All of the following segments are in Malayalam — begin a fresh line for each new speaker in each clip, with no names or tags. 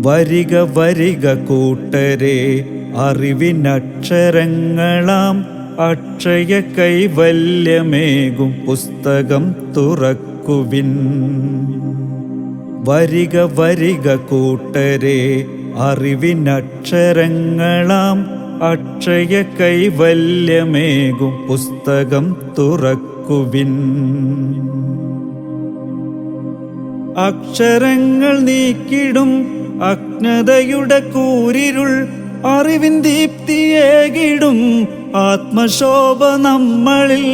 വരിക വരിക കൂട്ടരെ, അറിവിനക്ഷരങ്ങളാം അക്ഷയ കൈവല്യമേകും പുസ്തകം തുറക്കുവിൻ. വരിക വരിക കൂട്ടരെ, അറിവിനക്ഷരങ്ങളാം അക്ഷയ കൈവല്യമേകും പുസ്തകം തുറക്കുവിൻ. അക്ഷരങ്ങൾ നീക്കിടും അജ്ഞതയുടെ കൂരിരുൾ, അറിവിൻ ദീപ്തിയേകിടും ആത്മശോഭ നമ്മളിൽ.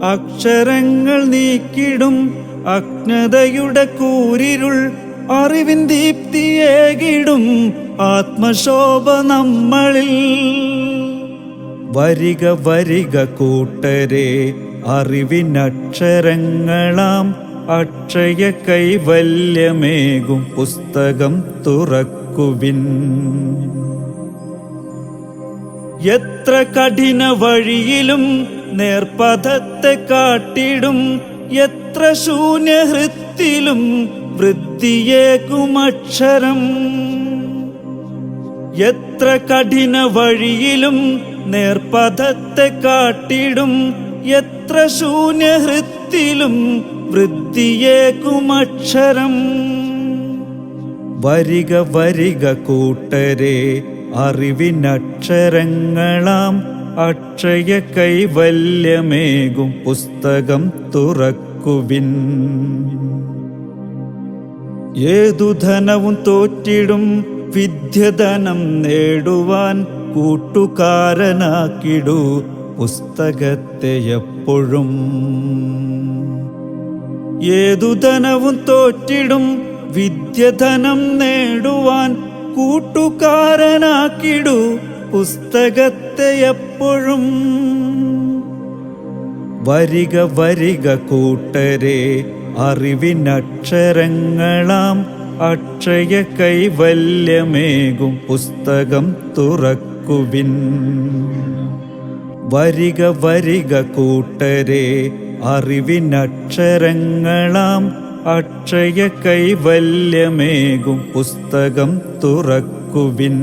അക്ഷരങ്ങൾ നീക്കിടും അജ്ഞതയുടെ കൂരിരുൾ, അറിവിൻ ദീപ്തിയേകിടും ആത്മശോഭ നമ്മളിൽ. വരിക വരിക കൂട്ടരെ, അറിവിനക്ഷരങ്ങളാം അക്ഷയ കൈവല്യമേകും പുസ്തകം തുറക്കുവിൻ. എത്ര കഠിന വഴിയിലും നേർപഥത്തെ കാട്ടിടും, എത്ര ശൂന്യഹൃത്തിലും വൃത്തിയേകും അക്ഷരം. എത്ര കഠിന വഴിയിലും നേർപഥത്തെ കാട്ടിടും, എത്ര ശൂന്യഹൃത്തിലും വൃത്തിയേകും അക്ഷരം. വരിക വരിക കൂട്ടരെ, അറിവിനക്ഷരങ്ങളാം അക്ഷയ കൈവല്യമേകും പുസ്തകം തുറക്കുവിൻ. ഏതു ധനവും തോറ്റിടും വിദ്യധനം നേടുവാൻ കൂട്ടുകാരനാക്കിടൂ പുസ്തകത്തെ എപ്പോഴും. ഏതു ധനവും തോറ്റിടും വിദ്യധനം നേടുവാൻ കൂട്ടുകാരനാക്കിടൂ പുസ്തകത്തെ എപ്പോഴും. വരിക വരിക കൂട്ടരെ, അറിവിനക്ഷരങ്ങളാം അക്ഷയ കൈവല്യമേകും പുസ്തകം തുറക്കുവിൻ. വരിക വരിക കൂട്ടരെ, അറിവിനക്ഷരങ്ങളാം അക്ഷയ കൈവല്യമേകും പുസ്തകം തുറക്കുവിൻ.